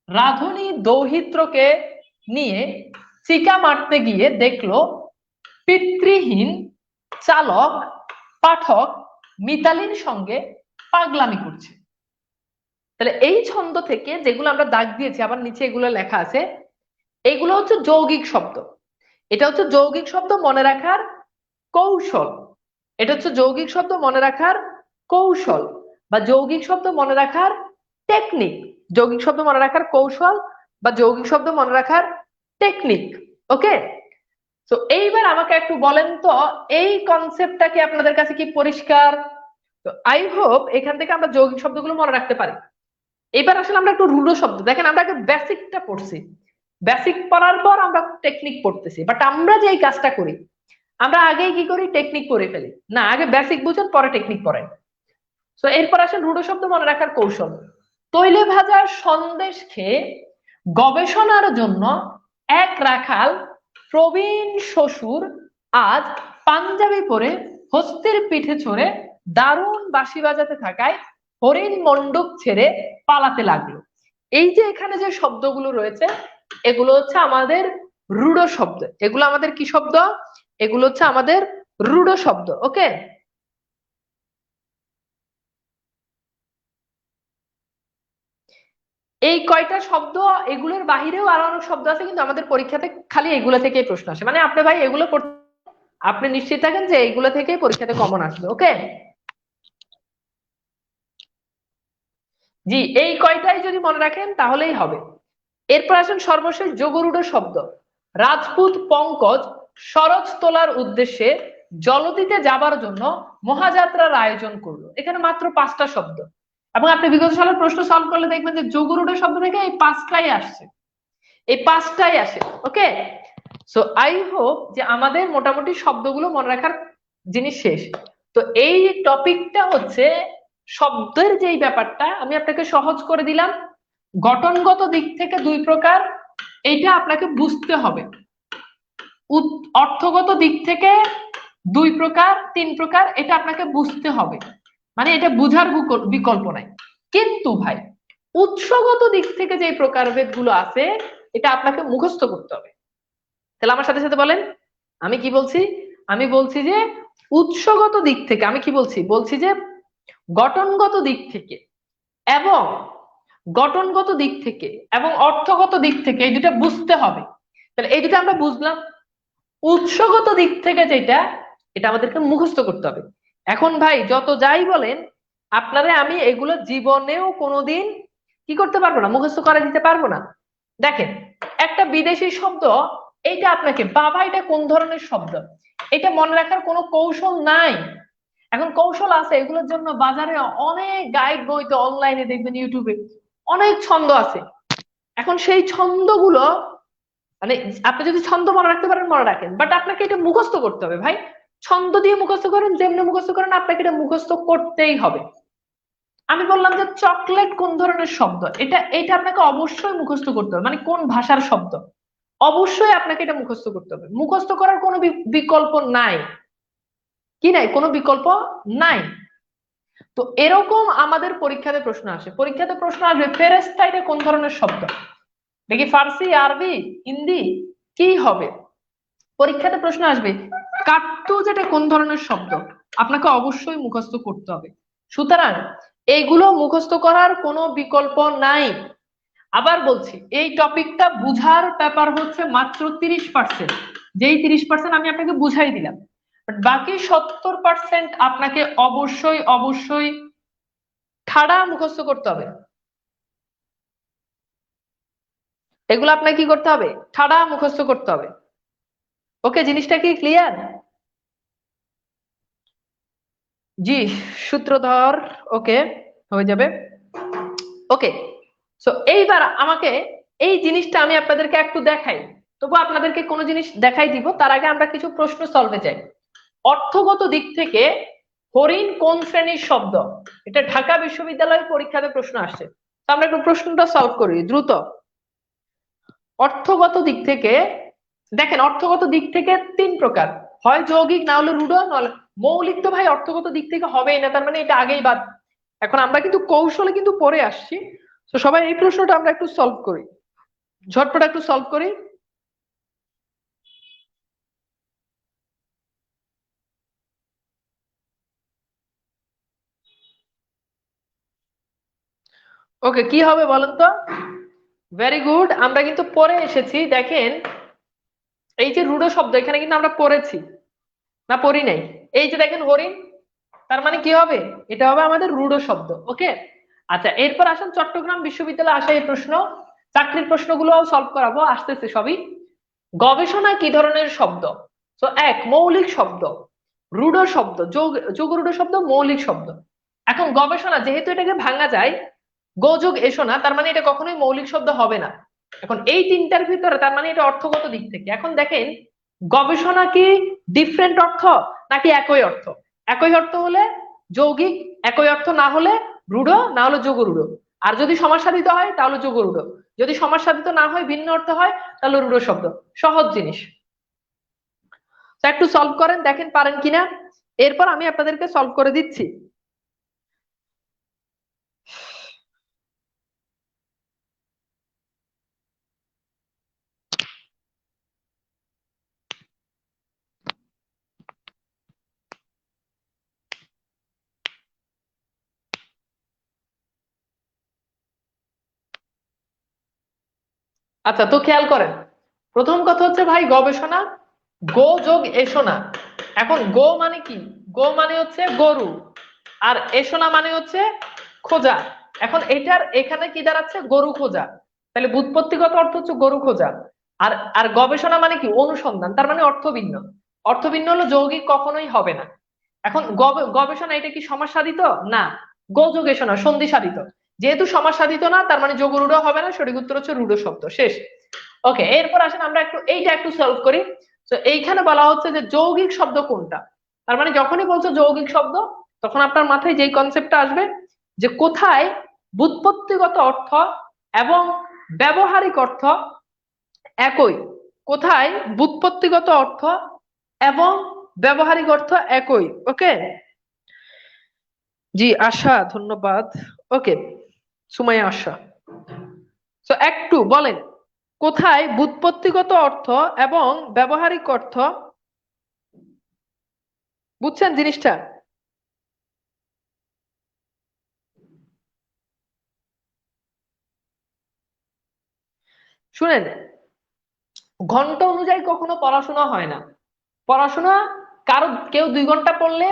Speaker 1: রাধুনী দৌহিত্রকে নিয়ে চিকা মারতে গিয়ে দেখলো পিতৃহীন চালক পাঠক মিতালির সঙ্গে পাগলামি করছে। তাহলে এই ছন্দ থেকে যেগুলো আমরা দাগ দিয়েছি আবার নিচে এগুলো লেখা আছে, এগুলো হচ্ছে যৌগিক শব্দ। এটা হচ্ছে যৌগিক শব্দ মনে রাখার কৌশল। এটা হচ্ছে যৌগিক শব্দ মনে রাখার কৌশল বা যৌগিক শব্দ মনে রাখার টেকনিক। যৌগিক শব্দ মনে রাখার কৌশল বা যৌগিক শব্দ মনে রাখার টেকনিক। ওকে, তো এইবার আমাকে একটু বলেন তো এই কনসেপ্টটা কি আপনাদের কাছে কি পরিষ্কার? তো আই হোপ এখান থেকে আমরা যৌগিক শব্দগুলো মনে রাখতে পারি। এবার আসলে আমরা একটু রূঢ় শব্দ দেখেন, আমরা আগে বেসিকটা পড়ছি, বেসিক পড়ার পর আমরা টেকনিক পড়তেছি। বাট আমরা যে এই কাজটা করি আমরা আগেই কি করি, টেকনিক করে ফেলি না, আগে বেসিক বুঝেন পরে টেকনিক পড়েন। তো এরপর আসেন রূঢ় শব্দ মনে রাখার কৌশল। তৈলে ভাজা সন্দেশ খেয়ে গবেষণার জন্য এক রাখাল প্রবীণ শ্বশুর আজ পাঞ্জাবি পরে হস্তির পিঠে চড়ে দারুণ বাঁশি বাজাতে থাকায় হরিণ মণ্ডপ ছেড়ে পালাতে লাগলো। এই যে এখানে যে শব্দগুলো রয়েছে এগুলো হচ্ছে আমাদের রূঢ় শব্দ। এগুলো আমাদের কি শব্দ? এগুলো হচ্ছে আমাদের রূঢ় শব্দ। ওকে, এই কয়টা শব্দ, এগুলোর বাহিরেও আরো অনেক শব্দ আছে কিন্তু আমাদের পরীক্ষাতে খালি এগুলো থেকেই প্রশ্ন আসে। মানে আপনি ভাই এগুলো পড়তে আপনি নিশ্চিত থাকেন যে এইগুলো থেকে পরীক্ষাতে কমন আসবে। ওকে, জি, এই কয়টাই যদি মনে রাখেন তাহলেই হবে। এরপর আসেন সর্বশেষ যোগরূঢ় শব্দ। রাজপুত পঙ্কজ সরজ তোলার উদ্দেশ্যে জলদিতে যাবার জন্য মহাযাত্রার আয়োজন করলো। এখানে মাত্র 5টা শব্দ, এবং আপনি বিগত সালের প্রশ্ন সলভ করলে দেখবেন যে যোগরূঢ় শব্দ থেকে এই 5টাই আসছে, এই 5টাই আসে। ওকে, সো আই হোপ যে আমাদের মোটামুটি শব্দগুলো মনে রাখার জিনিস শেষ। তো এই টপিকটা হচ্ছে শব্দের যেই ব্যাপারটা আমি আপনাকে সহজ করে দিলাম। গঠনগত দিক থেকে 2 প্রকার, এইটা আপনাকে বুঝতে হবে। অর্থগত দিক থেকে 2 প্রকার, 3 প্রকার, এটা আপনাকে বুঝতে হবে, মানে এটা বুঝার বিকল্প নাই। কিন্তু ভাই উৎসগত দিক থেকে যে প্রকারভেদ গুলো আছে এটা আপনাকে মুখস্থ করতে হবে। তাহলে আমার সাথে সাথে বলেন আমি কি বলছি। আমি বলছি যে উৎসগত দিক থেকে আমি কি বলছি, বলছি যে গঠনগত দিক থেকে এবং গঠনগত দিক থেকে এবং অর্থগত দিক থেকে এই দুটা বুঝতে হবে। তাহলে এই দুটো আমরা বুঝলাম। উৎসগত দিক থেকে যেটা, এটা আমাদেরকে মুখস্থ করতে হবে। এখন ভাই যত যাই বলেন আপনারা, আমি এগুলো জীবনেও কোনোদিন কি করতে পারবো না, মুখস্থ করে দিতে পারবো না। দেখেন একটা বিদেশি শব্দ, এইটা আপনাকে বাবা এটা কোন ধরনের শব্দ, এটা মনে রাখার কোনো কৌশল নাই। এখন কৌশল আছে এগুলোর জন্য, বাজারে অনেক গাইড বইতে, অনলাইনে দেখবেন, ইউটিউবে অনেক ছন্দ আছে। এখন সেই ছন্দগুলো মানে আপনি যদি ছন্দ মনে রাখতে পারেন মনে রাখেন, বাট আপনাকে এটা মুখস্থ করতে হবে ভাই। ছন্দ দিয়ে মুখস্থ করেন, যেমনি মুখস্থ করেন, আপনাকে এটা মুখস্থ করতেই হবে। আমি বললাম যে চকলেট কোন ধরনের শব্দ, এটা আপনাকে অবশ্যই মুখস্থ করতে হবে, মানে কোন ভাষার শব্দ, অবশ্যই আপনাকে এটা মুখস্থ করতে হবে। মুখস্থ করার কোনো বিকল্প নাই। কি নাই? কোনো বিকল্প নাই। তো এরকম আমাদের পরীক্ষাতে প্রশ্ন আসে, পরীক্ষাতে প্রশ্ন আসবে ফেরেশতা এটা কোন ধরনের শব্দ, দেখি ফার্সি, আরবি, হিন্দি, কি হবে? পরীক্ষাতে প্রশ্ন আসবে কাট্টু যেটা কোন ধরনের শব্দ, আপনাকে অবশ্যই মুখস্থ করতে হবে। সুতরাং এইগুলো মুখস্থ করার কোনো বিকল্প নাই। আবার বলছি এই টপিকটা বুঝার ব্যাপার হচ্ছে মাত্র 30%, যেই 30% আমি আপনাকে বুঝাই দিলাম, বাকি 70% আপনাকে অবশ্যই অবশ্যই ঠাড়া মুখস্থ করতে হবে। এগুলো আপনাকে কি করতে হবে? ঠাড়া মুখস্থ করতে হবে। ওকে, জিনিসটা কি ক্লিয়ার? জি, সূত্রধর, ওকে, হয়ে যাবে। ওকে, সো এইবার আমাকে এই জিনিসটা আমি আপনাদেরকে একটু দেখাই, তবু আপনাদেরকে কোনো জিনিস দেখাই দিব, তার আগে আমরা কিছু প্রশ্ন সলভে যাই। অর্থগত দিক থেকে হরিণ কোন শ্রেণীর শব্দ, এটা ঢাকা বিশ্ববিদ্যালয়ের পরীক্ষাতে প্রশ্ন আসছে। তো আমরা একটু প্রশ্নটা সলভ করি দ্রুত। অর্থগত দিক থেকে দেখেন, অর্থগত দিক থেকে 3 প্রকার, হয় যৌগিক, না হলে রূঢ়, না হলে মৌলিক। তো ভাই অর্থগত দিক থেকে হবেই না, তার মানে এটা আগেই বাদ। এখন আমরা কিন্তু কৌশলে কিন্তু পরে আসছি। তো সবাই এই প্রশ্নটা আমরা একটু সলভ করি, ঝটপট একটু সলভ করি। ওকে, কি হবে বলেন তো? ভেরি গুড, আমরা কিন্তু পরে এসেছি। দেখেন এই যে রূঢ় শব্দ, এখানে কিন্তু আমরা পড়েছি, না পড়ি নাই? এই যে দেখেন হরিণ, তার মানে কি হবে? এটা হবে আমাদের রূঢ় শব্দ। ওকে, আচ্ছা, এরপর আসেন চট্টগ্রাম বিশ্ববিদ্যালয়ে আসা এই প্রশ্ন, চাকরির প্রশ্নগুলো সলভ করাবো, আসতেছে সবই। গবেষণা কি ধরনের শব্দ? তো এক, মৌলিক শব্দ, রূঢ় শব্দ, যোগরূঢ় শব্দ, মৌলিক শব্দ। এখন গবেষণা যেহেতু এটাকে ভাঙা যায় গোযোগ এসো না, তার মানে এটা কখনোই মৌলিক শব্দ হবে না। এখন এই 3টার ভিতরে তার মানে এটা অর্থগত দিক থেকে। এখন দেখেন গবেষণা কি ডিফারেন্ট অর্থ নাকি একই অর্থ? একই অর্থ হলে যৌগিক, একই অর্থ না হলে রূঢ়, না হলে যোগরূঢ়। আর যদি সমাজসাধিত হয় তাহলে যোগরূঢ়, যদি সমাজসাধিত না হয়, ভিন্ন অর্থ হয়, তাহলে রূঢ় শব্দ। সহজ জিনিস। তো একটু সলভ করেন, দেখেন পারেন কিনা, এরপর আমি আপনাদেরকে সলভ করে দিচ্ছি। আচ্ছা, তো খেয়াল করেন, প্রথম কথা হচ্ছে ভাই গবেষণা গো যোগ এসো না, এখন গো মানে কি? গো মানে হচ্ছে গরু, আর এসোনা মানে হচ্ছে খোঁজা। এখন এটার এখানে কি দাঁড়াচ্ছে? গরু খোঁজা। তাহলে ব্যুৎপত্তিগত অর্থ হচ্ছে গরু খোঁজা। আর আর গবেষণা মানে কি? অনুসন্ধান, তার মানে অর্থ ভিন্ন। অর্থ ভিন্ন হলো যৌগিক কখনোই হবে না। এখন গবেষণা এটা কি সমাস সাধিত? না। গযোগেষণা সন্ধি সাধিত। যেহেতু সমাস সাধিত না, তার মানে যোগরূঢ় হবে না, সঠিক উত্তর হচ্ছে রূঢ় শব্দ। শেষ। ওকে, এরপর আসেন আমরা একটু এইটা একটু সলভ করি। তো এইখানে বলা হচ্ছে যে যৌগিক শব্দ কোনটা। তার মানে যখনই বলছো যৌগিক শব্দ, তখন আপনার মাথায় যেই কনসেপ্টটা আসবে যে কোথায় ব্যুৎপত্তিগত অর্থ এবং ব্যবহারিক অর্থ একই। কোথায় ব্যুৎপত্তিগত অর্থ এবং ব্যবহারিক অর্থ একই। ওকে, জি আশা, ধন্যবাদ। ওকে, সুমাইয়া আশা। তো একটু বলেন, কোথায় ব্যুৎপত্তিগত অর্থ এবং ব্যবহারিক অর্থ, বুঝছেন জিনিসটা? শুনেন, ঘন্টা অনুযায়ী কখনো পড়াশোনা হয় না। পড়াশোনা কারো, কেউ 2 ঘন্টা পড়লে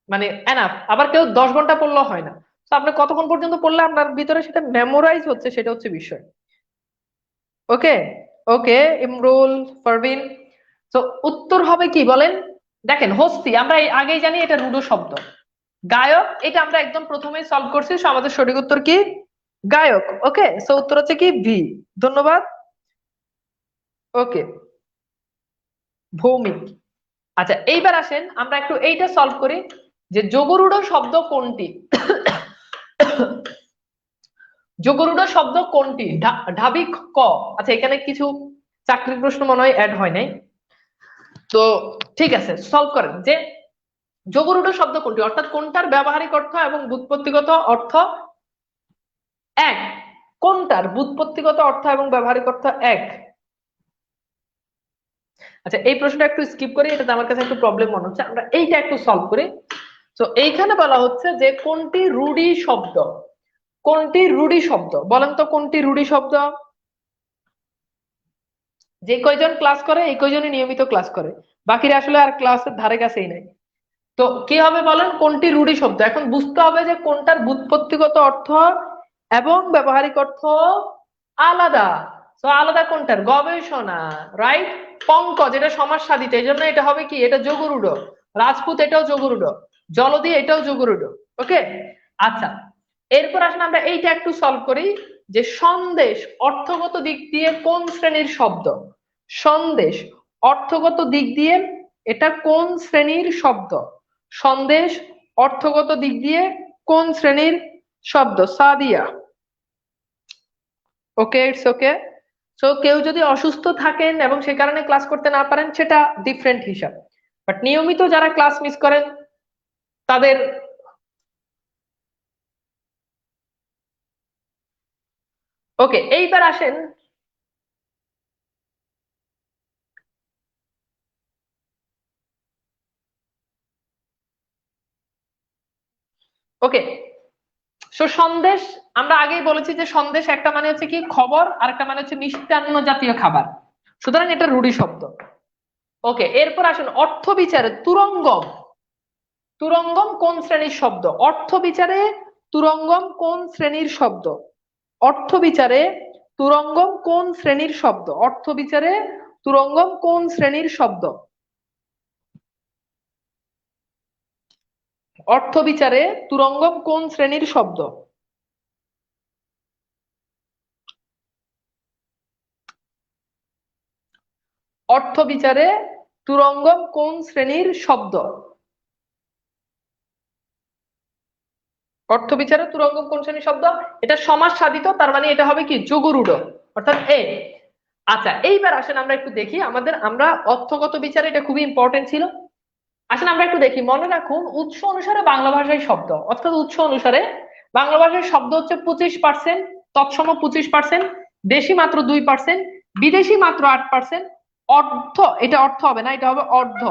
Speaker 1: মানে এনাফ, আবার কেউ 10 ঘন্টা পড়লেও হয় না। তো আপনি কতক্ষণ পর্যন্ত পড়লে আপনার ভিতরে সেটা মেমোরাইজ হচ্ছে, সেটা হচ্ছে বিষয়। ওকে। ওকে, ইমরুল, পারভিন। তো উত্তর হবে কি বলেন? দেখেন, হস্তি আমরা আগেই জানি এটা রূঢ় শব্দ। গায়ক এটা আমরা একদম প্রথমেই সলভ করছি, সো আমাদের সঠিক উত্তর কি? গায়ক। ওকে, সো উত্তর হচ্ছে কি ভি। ধন্যবাদ। ওকে, ভৌমিক। আচ্ছা, এইবার আসেন আমরা একটু এইটা সলভ করি যে যোগরূঢ় শব্দ কোনটি। যোগরূঢ় শব্দ কোনটি? ঢাবি ক। আচ্ছা, এখানে কিছু চাকরির প্রশ্ন মনে হয় অ্যাড হয় নাই। তো ঠিক আছে, সলভ করেন যে যোগরূঢ় শব্দ কোনটি, অর্থাৎ কোনটার ব্যবহারিক অর্থ এবং ব্যুৎপত্তিগত অর্থ এক। কোনটার ব্যুৎপত্তিগত অর্থ এবং ব্যবহারিক অর্থ এক? আচ্ছা, এই প্রশ্নটা একটু স্কিপ করি, এটা আমার কাছে একটু প্রবলেম মনে হচ্ছে, আমরা এইটা একটু সলভ করি। তো এইখানে বলা হচ্ছে যে কোনটি রূঢ়ি শব্দ। কোনটি রূঢ়ি শব্দ বলেন তো, কোনটি রূঢ়ি শব্দ? যে কয়জন ক্লাস করে এই কয়জনই নিয়মিত ক্লাস করে, বাকিরা আসলে আর ক্লাসের ধারে কাছেই নাই। তো কি হবে বলেন, কোনটি রূঢ়ি শব্দ? এখন বুঝতে হবে যে কোনটার ব্যুৎপত্তিগত অর্থ এবং ব্যবহারিক অর্থ আলাদা। তো আলাদা কোনটার? গবেষণা, রাইট। পঙ্কজ এটা সমাস সাধিত, এই জন্য এটা হবে কি? এটা যোগরূঢ়। রাজপুত এটাও যোগরূঢ়। জলদি এটাও যোগরূঢ়। ওকে। আচ্ছা, এরপর আসলে আমরা এইটা একটু সলভ করি যে সন্দেশ অর্থগত দিক দিয়ে কোন শ্রেণীর শব্দ? সন্দেশ অর্থগত দিক দিয়ে এটা কোন শ্রেণীর শব্দ? সন্দেশ অর্থগত দিক দিয়ে কোন শ্রেণীর শব্দ? সাদিয়া। ওকে, ইটস ওকে। সো কেউ যদি অসুস্থ থাকেন এবং সে কারণে ক্লাস করতে না পারেন, সেটা ডিফারেন্ট হিসাব। বাট নিয়মিত যারা ক্লাস মিস করেন তাদের। ওকে, এইবার আসেন। ওকে, সো সন্দেশ, আমরা আগেই বলেছি যে সন্দেশ একটা মানে হচ্ছে কি খবর, আর একটা মানে হচ্ছে মিষ্টান্ন জাতীয় খাবার। সুতরাং এটা রূঢ়ি শব্দ। ওকে, এরপর আসুন অর্থ বিচারে তুরঙ্গম। তুরঙ্গম কোন শ্রেণীর শব্দ? অর্থ বিচারে তুরঙ্গম কোন শ্রেণীর শব্দ? অর্থ বিচারে তুরঙ্গম কোন শ্রেণীর শব্দ? অর্থ বিচারে তুরঙ্গম কোন শ্রেণীর শব্দ? অর্থ বিচারে তুরঙ্গম কোন শ্রেণীর শব্দ? অর্থ বিচারে তুরঙ্গম কোন শ্রেণীর শব্দ? অর্থ বিচারে তুরঙ্গম কোন শ্রেণীর শব্দ? এটা সমাস সাধিত, তার মানে এটা হবে কি? যোগরূঢ়, অর্থাৎ এ। আচ্ছা, এইবার আসেন আমরা একটু দেখি আমাদের, আমরা অর্থগত বিচারে এটা খুবই ইম্পর্টেন্ট ছিল। আসেন আমরা একটু দেখি, মনে রাখুন উৎস অনুসারে বাংলা ভাষায় শব্দ, অর্থাৎ উৎস অনুসারে বাংলা ভাষায় শব্দ হচ্ছে 25%, তৎসম 25%, দেশি মাত্র 2%, বিদেশি মাত্র 8%, অর্ধ, এটা অর্থ হবে না, এটা হবে অর্ধ।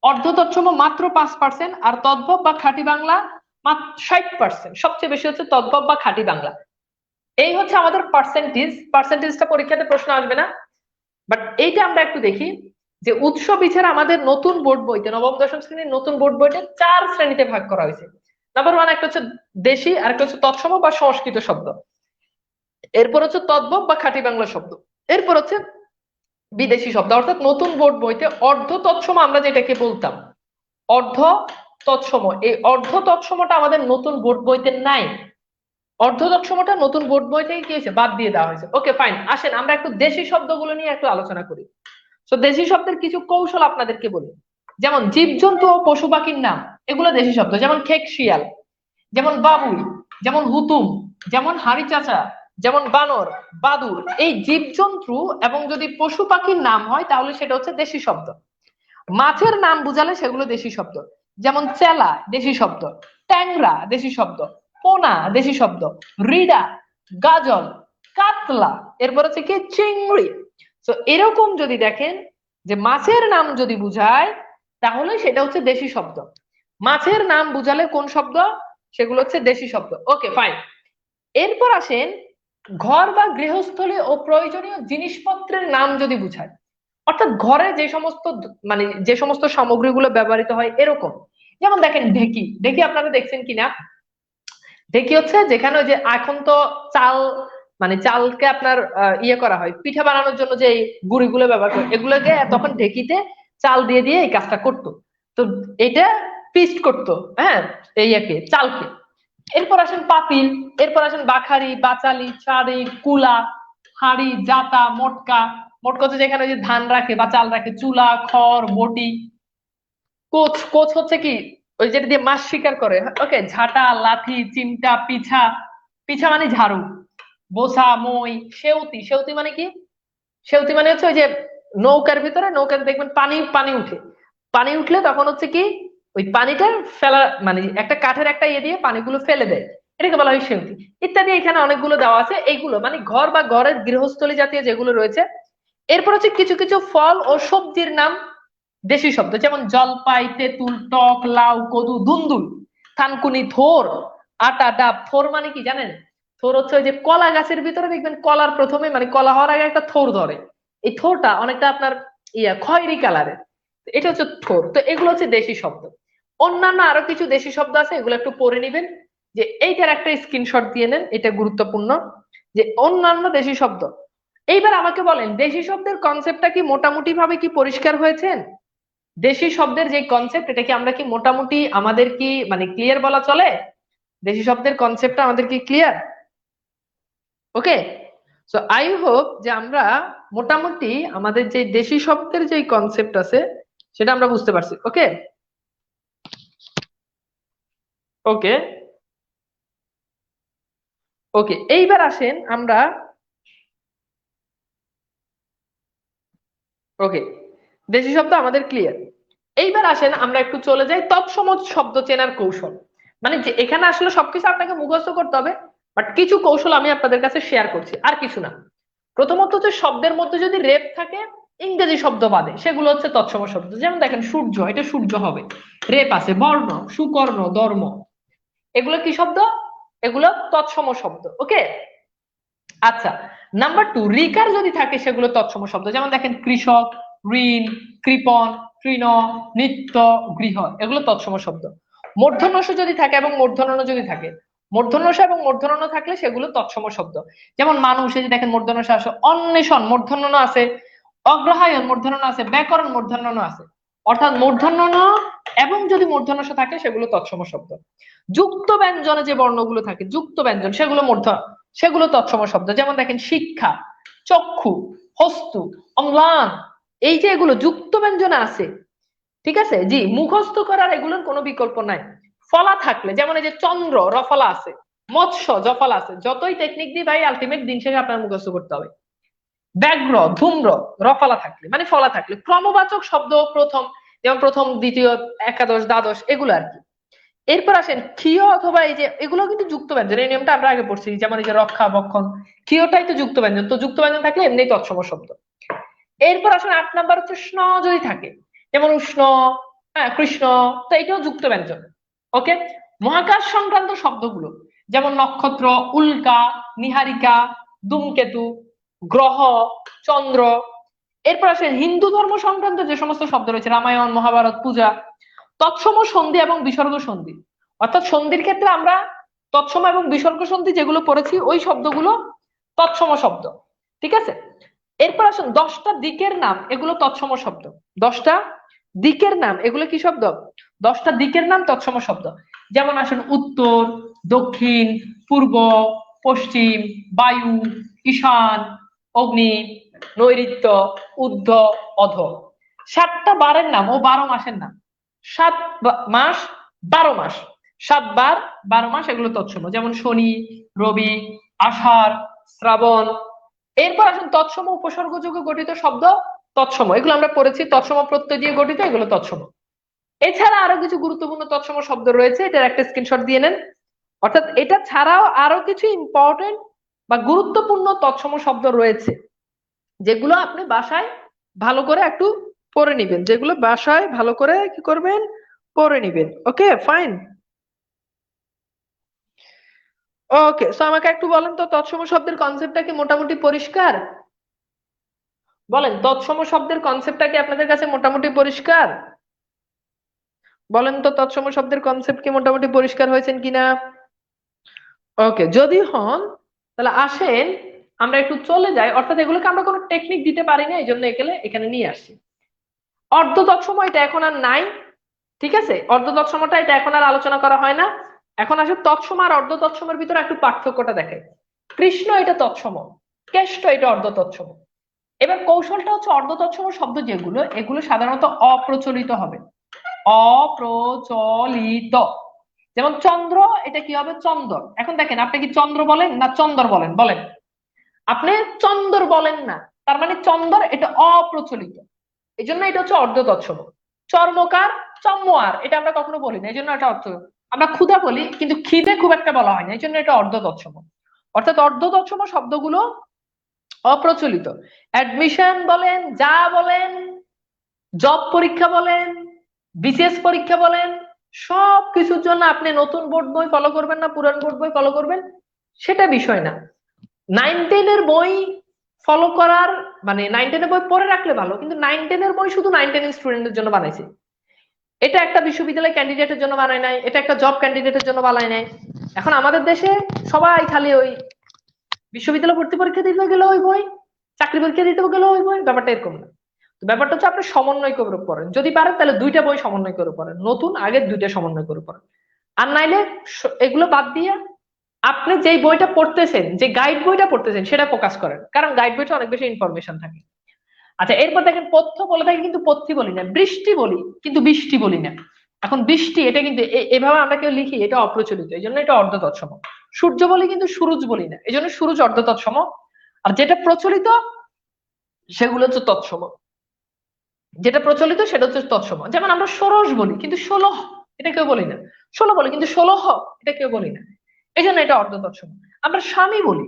Speaker 1: অর্ধ তৎসম মাত্র 5%, আর তদ্ভব বা খাঁটি বাংলা মাত্র 60%। সবচেয়ে বেশি হচ্ছে তদ্ভব বা খাঁটি বাংলা। এই হচ্ছে আমাদের পার্সেন্টেজটা পরীক্ষাতে প্রশ্ন আসবে না। বাট এইটা আমরা একটু দেখি যে উৎস বিচার আমাদের নতুন বোর্ড বইতে, নবম দশম শ্রেণীর নতুন বোর্ড বইতে 4 শ্রেণীতে ভাগ করা হয়েছে। নাম্বার 1 একটা হচ্ছে দেশি, আর একটা হচ্ছে তৎসম বা সংস্কৃত শব্দ, এরপর হচ্ছে তদ্ভব বা খাঁটি বাংলা শব্দ, এরপর হচ্ছে বিদেশি শব্দ। অর্থাৎ নতুন বোর্ড বইতে অর্ধ তৎসম আমরা যেটাকে বলতাম, অর্ধ তৎসম, এই অর্ধ তৎসমটা আমাদের নতুন বোর্ড বইতে নাই। অর্ধ তৎসমটা নতুন বোর্ড বই থেকে কি হয়েছে, বাদ দিয়ে দেওয়া হয়েছে। ওকে ফাইন, আসেন আমরা একটু দেশি শব্দগুলো নিয়ে একটু আলোচনা করি। তো দেশি শব্দের কিছু কৌশল আপনাদেরকে বলি। যেমন জীবজন্তু ও পশু পাখির নাম, এগুলো দেশি শব্দ। যেমন খেক শিয়াল, যেমন বাবুই, যেমন হুতুম, যেমন হাড়ি চাচা, যেমন বানর, বাদুর। এই জীবজন্তু এবং যদি পশু পাখির নাম হয় তাহলে সেটা হচ্ছে দেশি শব্দ। মাছের নাম বুঝালে সেগুলো দেশি শব্দ। যেমন চেলা দেশি শব্দ, ট্যাংরা দেশি শব্দ, পোনা দেশি শব্দ, রিডা, গাজল, কাতলা, এরপর হচ্ছে কি চিংড়ি। তো এরকম যদি দেখেন যে মাছের নাম যদি বুঝায় তাহলে সেটা হচ্ছে দেশি শব্দ। মাছের নাম বুঝালে কোন শব্দ, সেগুলো হচ্ছে দেশি শব্দ। ওকে ফাইন, এরপর আসেন ঘর বা গৃহস্থলী ও প্রয়োজনীয় জিনিসপত্রের নাম যদি বুঝায়, অর্থাৎ ঘরে যে সমস্ত মানে যে সমস্ত সামগ্রীগুলো ব্যবহৃত হয় এরকম। যেমন দেখেন ঢেকি, ঢেকি আপনারা দেখছেন কিনা, ঢেকি হচ্ছে যেখানে ওই যে এখন তো চাল মানে চালকে আপনার ইয়ে করা হয় পিঠা বানানোর জন্য যে এই গুঁড়িগুলো ব্যবহার করে, এগুলোকে তখন ঢেকিতে চাল দিয়ে দিয়ে এই কাজটা করতো। তো এটা পিস্ট করতো, হ্যাঁ, এই একে চালকে। এরপর আসেন পাতিল, এরপর আসেন বাখারি, বাচালি, চারি, কুলা, হাঁড়ি, জাতা, মটকা। মটকা হচ্ছে যেখানে ওই যে ধান রাখে বা চাল রাখে, চুলা, খড়, বটি। কোচ, কোচ হচ্ছে কি ওই যেটা দিয়ে মাছ শিকার করে। ওকে, ঝাঁটা, লাঠি, চিমটা, পিছা, পিছা মানে ঝাড়ু, বোসা, মই, সেউতি, সেউতি মানে কি, সেউতি মানে হচ্ছে ওই যে নৌকার ভিতরে, নৌকাতে দেখবেন পানি পানি উঠে, পানি উঠলে তখন হচ্ছে কি ওই পানিটা ফেলা মানে একটা কাঠের একটা ইয়ে দিয়ে পানিগুলো ফেলে দেয়, এটাকে বলা হয় সেউতি। ইত্যাদি এখানে অনেকগুলো দেওয়া আছে, এইগুলো মানে ঘর বা ঘরের গৃহস্থলী জাতীয় যেগুলো রয়েছে। এরপর হচ্ছে কিছু কিছু ফল ও সবজির নাম দেশি শব্দ। যেমন জলপাই, তেঁতুল, টক, লাউ, কদু, দুন্দুল, থানকুনি, থোর, আটা, ডাব। থোর মানে কি জানেন, থোর হচ্ছে ওই যে কলা গাছের ভিতরে দেখবেন কলার প্রথমে মানে কলা হওয়ার আগে একটা থোর ধরে, এই থোরটা অনেকটা আপনার খয়েরি কালারের, এটা হচ্ছে থোর। তো এগুলো হচ্ছে দেশি শব্দ। অন্যান্য আরো কিছু দেশি শব্দ আছে, এগুলো একটু পড়ে নিবেন, যে এইটার একটা স্ক্রিনশট দিয়ে নেন, এটা গুরুত্বপূর্ণ, যে অন্যান্য দেশি শব্দ। এইবার আমাকে বলেন দেশি শব্দের কনসেপ্টটা কি মোটামুটি ভাবে কি পরিষ্কার হয়েছেন? দেশি শব্দের যে কনসেপ্ট, এটা কি আমরা কি মোটামুটি আমাদের কি মানে ক্লিয়ার বলা চলে? দেশি শব্দের কনসেপ্টটা আমাদের কি clear? Okay, so I hope যে আমরা মোটামুটি আমাদের যে দেশি শব্দের যে কনসেপ্ট আছে সেটা আমরা বুঝতে পারছি। ওকে, ওকে, ওকে, এইবার আসেন আমরা, ওকে, দেশি শব্দ আমাদের ক্লিয়ার। এইবার আসেন আমরা একটু চলে যাই তৎসম শব্দ চেনার কৌশল। মানে যে এখানে আসলে সবকিছু আপনাকে মুখস্থ করতে হবে, বাট কিছু কৌশল আমি আপনাদের কাছে শেয়ার করছি, আর কিছু না। প্রথমত হচ্ছে শব্দের মধ্যে যদি রেপ থাকে ইংরেজি শব্দ বাদে, সেগুলো হচ্ছে তৎসম শব্দ। যেমন দেখেন সূর্য, এটা সূর্য হবে, রেপ আছে। বর্ণ, সুকর্ণ, ধর্ম, এগুলো কি শব্দ, এগুলো তৎসম শব্দ। ওকে, আচ্ছা, নাম্বার 2 রিকার যদি থাকে সেগুলো তৎসম শব্দ। যেমন দেখেন কৃষক, ঋণ, কৃপণ, তৃণ, নিত্য, গৃহ, এগুলো তৎসম শব্দ। মূর্ধন্য ষ যদি থাকে এবং মূর্ধন্য যদি থাকে, মূর্ধন্য ষ এবং মূর্ধন্য থাকলে সেগুলো তৎসম শব্দ। যেমন মানুষ, এই যে দেখেন মূর্ধন্য ষ আছে, অন্বেষণ মূর্ধন্য আছে, অগ্রহায়ণ মূর্ধন্য আছে, ব্যাকরণ মূর্ধন্য আছে। অর্থাৎ মূর্ধন্য এবং যদি মূর্ধন্য ষ থাকে সেগুলো তৎসম শব্দ। যুক্ত ব্যঞ্জনে যে বর্ণগুলো থাকে, যুক্ত ব্যঞ্জন, সেগুলো সেগুলো তৎসম শব্দ। যেমন দেখেন শিক্ষা, চক্ষু, হস্তু, অম্লান, এই যে এগুলো যুক্ত ব্যঞ্জনে আছে, ঠিক আছে জি, মুখস্থ করার এগুলোর কোনো বিকল্প নাই। ফলা থাকলে, যেমন এই যে চন্দ্র রফলা আছে, মৎস্য জফলা আছে, যতই টেকনিক দিই ভাই আলটিমেট দিন শেষে আপনার মুখস্থ করতে হবে। ব্যাঘ্র, ধূম্র, রফলা থাকলে মানে ফলা থাকলে। ক্রমবাচক শব্দ প্রথম, যেমন প্রথম, দ্বিতীয়, একাদশ, দ্বাদশ, এগুলো আর কি। এরপর আসেন ক্ষীয় অথবা এই যে এগুলো কিন্তু যুক্ত ব্যঞ্জন, এই নিয়মটা আমরা আগে পড়ছি। যেমন এই যে রক্ষা, বক্ষণ, ক্ষীয়টাই তো যুক্ত ব্যঞ্জন, তো যুক্ত ব্যঞ্জন থাকলে এমনি তৎসম শব্দ। এরপর আসেন 8 নাম্বার হচ্ছে স্ন যদি থাকে, যেমন উষ্ণ, হ্যাঁ, কৃষ্ণ, তো এটাও যুক্ত ব্যঞ্জন। ওকে, মহাকাশ সংক্রান্ত শব্দগুলো যেমন নক্ষত্র, উল্কা, নিহারিকা, ধূমকেতু, গ্রহ, চন্দ্র, এরপর আসেন হিন্দু ধর্ম সংক্রান্ত যে সমস্ত শব্দ রয়েছে, রামায়ণ, মহাভারত, পূজা, তৎসম সন্ধি এবং বিসর্গ সন্ধি। অর্থাৎ সন্ধির ক্ষেত্রে আমরা তৎসম এবং বিসর্গ সন্ধি যেগুলো পড়েছি ওই শব্দগুলো তৎসম শব্দ, ঠিক আছে। এরপর আসুন 10টা দিকের নাম, এগুলো তৎসম শব্দ। 10টা দিকের নাম, এগুলো কি শব্দ? 10টা দিকের নাম তৎসম শব্দ। যেমন আসুন উত্তর, দক্ষিণ, পূর্ব, পশ্চিম, বায়ু, ঈশান, অগ্নি, নৈঋত্য, ঊর্ধ্ব, অধ। 7টা বারের নাম ও 12 মাসের নাম। 7 মাস 12 মাস, 7 বার 12 মাস, এগুলো তৎসম। যেমন শনি, রবি, আষাঢ়, শ্রাবণ। এরপর আসুন তৎসম উপসর্গযোগে গঠিত শব্দ তৎসম, এগুলো আমরা পড়েছি, তৎসম প্রত্যয় দিয়ে গঠিত, এগুলো তৎসম। এছাড়া আরো কিছু গুরুত্বপূর্ণ তৎসম শব্দ রয়েছে, এটার একটা স্ক্রিনশট দিয়ে নেন। অর্থাৎ এটা ছাড়াও আরো কিছু ইম্পর্টেন্ট বা গুরুত্বপূর্ণ তৎসম শব্দ রয়েছে, যেগুলো আপনি বাসায় ভালো করে একটু পড়ে নিবেন, যেগুলো বাসায় ভালো করে কি করবেন, পড়ে নিবেন। Okay fine. ওকে, সো আমাকে একটু বলেন তো তৎসম শব্দের কনসেপ্টটা কি মোটামুটি পরিষ্কার? বলেন, তৎসম শব্দের কনসেপ্টটা কি আপনাদের কাছে মোটামুটি পরিষ্কার? বলেন তো তৎসম শব্দের কনসেপ্ট কি মোটামুটি পরিষ্কার হয়েছেন কিনা? ওকে, যদি হন তাহলে আসেন আমরা একটু চলে যাই। অর্থাৎ এগুলোকে আমরা কোনো টেকনিক দিতে পারি না, এই জন্য এখানে নিয়ে আসছি। অর্ধ তৎসম এটা এখন আর নাই, ঠিক আছে, অর্ধ তৎসমটা এটা এখন আর আলোচনা করা হয় না। এখন আসে তৎসম আর অর্ধ তৎসমের ভিতরে একটু পার্থক্যটা দেখে। কৃষ্ণ এটা তৎসম, কেষ্ট এটা অর্ধ তৎসম। এবার কৌশলটা হচ্ছে অর্ধ তৎসম শব্দ যেগুলো, এগুলো সাধারণত অপ্রচলিত হবে, অপ্রচলিত। যেমন চন্দ্র, এটা কি হবে? চন্দর। এখন দেখেন, আপনি কি চন্দ্র বলেন না চন্দর বলেন? বলেন, আপনি চন্দর বলেন না, তার মানে চন্দর এটা অপ্রচলিত, এই জন্য এটা হচ্ছে অর্ধ তৎসম। চর্মকার, চম্মোয়ার, এটা আমরা কখনো বলি না, এই জন্য এটা অর্থ। আমরা ক্ষুধা বলি কিন্তু খিদে খুব একটা বলা হয় না, এই জন্য এটা অর্ধ তৎসম। অর্থাৎ অর্ধ তৎসম শব্দগুলো অপ্রচলিত। অ্যাডমিশন বলেন, যা বলেন, জব পরীক্ষা বলেন, বিসিএস পরীক্ষা বলেন, সব কিছুর জন্য আপনি নতুন বোর্ড বই ফলো করবেন না পুরান বোর্ড বই ফলো করবেন, সেটা বিষয় না। 9-10 এর বই ফলো করার মানে 9-10 এর বই পড়ে রাখলে ভালো, কিন্তু 9-10 এর বই শুধু 9-10 স্টুডেন্টের জন্য বানাইছে। এটা একটা বিশ্ববিদ্যালয় ক্যান্ডিডেটের জন্য বানায় নাই, এটা একটা জব ক্যান্ডিডেটের জন্য বানায় নাই। এখন আমাদের দেশে সবাই খালি ওই বিশ্ববিদ্যালয় ভর্তি পরীক্ষা দিতে গেলে ওই বই, চাকরি পরীক্ষা দিতে গেলে ওই বই, ব্যাপারটা এরকম না। তো ব্যাপারটা হচ্ছে আপনি সমন্বয় করে পড়েন, যদি পারেন তাহলে 2টা বই সমন্বয় করে পড়েন, নতুন আগের 2টা সমন্বয় করে পড়েন। আর নাইলে এগুলো বাদ দিয়ে আপনি যেই বইটা পড়তেছেন, যে গাইড বইটা পড়তেছেন সেটা ফোকাস করেন, কারণ গাইড বইটা অনেক বেশি ইনফরমেশন থাকে। আচ্ছা, এরপর দেখেন পথ্য বলে থাকি কিন্তু পথ্যি বলি না, বৃষ্টি বলি কিন্তু বৃষ্টি বলি না। এখন বৃষ্টি এটা কিন্তু এভাবে আমরা কেউ লিখি, এটা অপ্রচলিত, এই জন্য এটা অর্ধ তৎসম। সূর্য বলি কিন্তু সুরজ বলি না, এই জন্য সুরজ অর্ধ তৎসম। আর যেটা প্রচলিত সেগুলো হচ্ছে তৎসম, যেটা প্রচলিত সেটা হচ্ছে তৎসম। যেমন আমরা ষোড়শ বলি কিন্তু ষোলহ, এটা কেউ বলি না। ষোলো বলি কিন্তু ষোলহ, এটা কেউ বলি না, এই জন্য এটা অর্ধ তৎসম। আমরা স্বামী বলি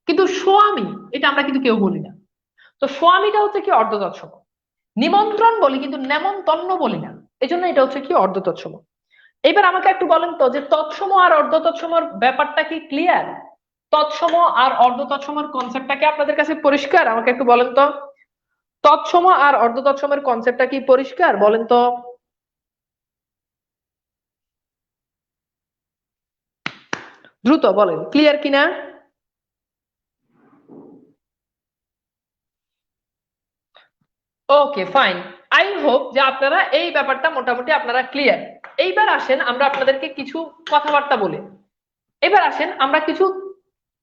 Speaker 1: কিন্তু স্বামী, এটা আমরা কিন্তু কেউ বলি না, তো স্বামীটা হচ্ছে কি অর্ধ তৎসম। নিমন্ত্রণ বলি কিন্তু নেমন্তন্ন বলি না, এই জন্য এটা হচ্ছে কি অর্ধ তৎসম। এবার আমাকে একটু বলেন তো যে তৎসম আর অর্ধ তৎসমর ব্যাপারটা কি ক্লিয়ার? তৎসম আর অর্ধ তৎসমর কনসেপ্টটা কি আপনাদের কাছে পরিষ্কার? আমাকে একটু বলেন তো তৎসম আর অর্ধ তৎসমের কনসেপ্টটা কি পরিষ্কার, বলেন তো। দ্রুত বলেন, ক্লিয়ার কিনা? ওকে ফাইন, আই হোপ যে আপনারা এই ব্যাপারটা মোটামুটি আপনারা ক্লিয়ার। এইবার আসেন আমরা আপনাদেরকে কিছু কথাবার্তা বলি। এবার আসেন আমরা কিছু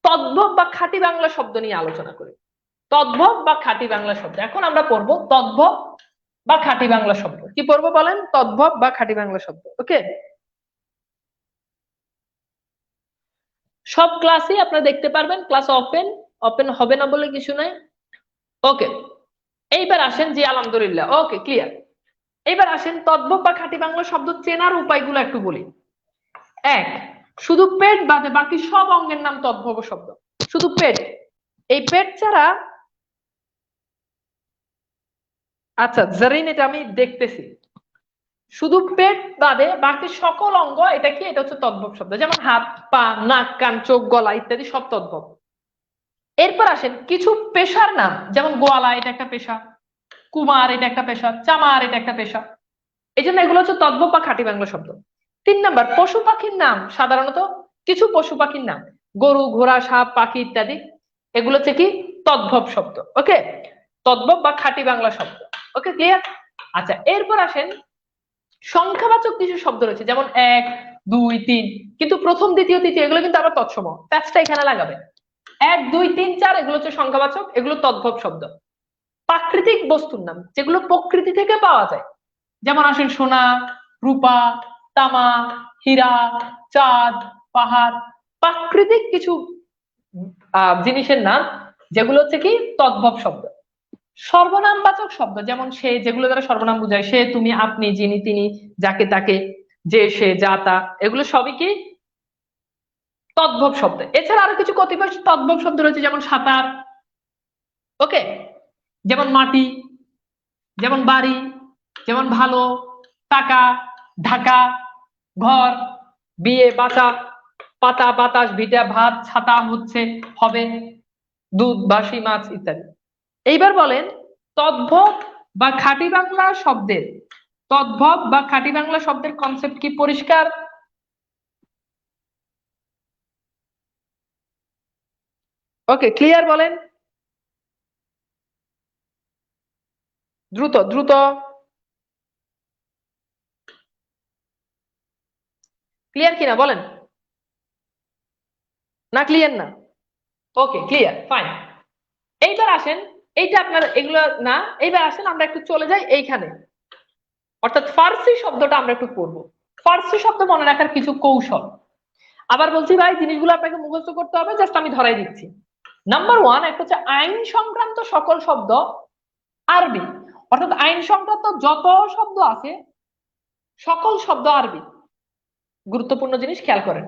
Speaker 1: তদ্ভব বা খাঁটি বাংলা শব্দ নিয়ে আলোচনা করি। তদ্ভব বা খাঁটি বাংলা শব্দ, এখন আমরা পড়বো তদ্ভব বা খাঁটি বাংলা শব্দ। কি পড়বো বলেন? তদ্ভব বা খাঁটি বাংলা শব্দ। ওকে, সব ক্লাসই আপনারা দেখতে পারবেন, ক্লাস ওপেন, ওপেন হবে না বলে কিছু নাই। ওকে, এইবার আসেন, জি আলহামদুলিল্লাহ, ওকে ক্লিয়ার। এবার আসেন তদ্ভব বা খাঁটি বাংলা শব্দ চেনার উপায়গুলো একটু বলি। এক, শুধু পেট বাদে বাকি সব অঙ্গের নাম তদ্ভব শব্দ। শুধু পেট, এই পেট ছাড়া, আচ্ছা জারিন এটা আমি দেখতেছি, শুধু পেট বাদে বাকি সকল অঙ্গ এটা কি, এটা হচ্ছে তদ্ভব শব্দ। যেমন হাত, পা, নাক, কান, চোখ, গলা ইত্যাদি সব তদ্ভব। এরপর আসেন কিছু পেশার নাম, যেমন গোয়ালা এটা একটা পেশা, কুমার এটা একটা পেশা, চামার এটা একটা পেশা। এই জন্য এগুলো হচ্ছে তদ্ভব বা খাঁটি বাংলা শব্দ। 3 নাম্বার, পশু পাখির নাম, সাধারণত কিছু পশু পাখির নাম, গরু, ঘোড়া, সাপ, পাখি ইত্যাদি, এগুলো হচ্ছে কি তদ্ভব শব্দ। ওকে, তদ্ভব বা খাঁটি বাংলা শব্দ। ওকে, ক্লিয়ার? আচ্ছা, এরপর আসেন সংখ্যাবাচক কিছু শব্দ রয়েছে, যেমন 1, 2, 3, কিন্তু প্রথম, দ্বিতীয়, তৃতীয় এগুলো কিন্তু আবার তৎসম, প্যাচটা এখানে লাগাবে। 1, 2, 3, 4 এগুলো হচ্ছে সংখ্যাবাচক, এগুলো তদ্ভব শব্দ। প্রাকৃতিক বস্তুর নাম, যেগুলো প্রকৃতি থেকে পাওয়া যায়, যেমন আসেন সোনা, রূপা, তামা, হীরা, চাঁদ, পাহাড়, প্রাকৃতিক কিছু জিনিসের নাম, যেগুলো হচ্ছে কি তদ্ভব শব্দ। সর্বনামবাচক শব্দ, যেমন সে, যেগুলো দ্বারা সর্বনাম বোঝায়, সে, তুমি, আপনি, যিনি, তিনি, যাকে তাকে, যে, সে, যা, তা, এগুলো সবই কি তদ্ভব শব্দ। এছাড়া আরো কিছু কতিপয় তদ্ভব শব্দ রয়েছে, যেমন সাঁতার, ওকে, যেমন মাটি, যেমন বাড়ি, যেমন ভালো, টাকা, ঢাকা, ঘর, বিয়ে, বাঁচা, পাতা, বাতাস, ভিটা, ভাত, ছাতা, হচ্ছে, হবে, দুধ, বাসি, মাছ ইত্যাদি। এইবার বলেন তদ্ভব বা খাঁটি বাংলা শব্দের, তদ্ভব বা খাঁটি বাংলা শব্দের কনসেপ্ট কি পরিষ্কার? ওকে, ক্লিয়ার? বলেন দ্রুত দ্রুত। ক্লিয়ার কিনা বলেন, না ক্লিয়ার না? ওকে, ক্লিয়ার, ফাইন। এইবার আসেন, এইটা আপনার এগুলো না, এইবার আসেন আমরা একটু চলে যাই এইখানে, অর্থাৎ ফার্সি শব্দটা আমরা একটু পড়বো। ফার্সি শব্দ মনে রাখার কিছু কৌশল। আবার বলছি ভাই, জিনিসগুলো আপনাকে মুখস্থ করতে হবে, জাস্ট আমি ধরাই দিচ্ছি। নাম্বার 1, একটা হচ্ছে আইন সংক্রান্ত সকল শব্দ আরবি, অর্থাৎ আইন সংক্রান্ত যত শব্দ আছে সকল শব্দ আরবি। গুরুত্বপূর্ণ জিনিস খেয়াল করেন,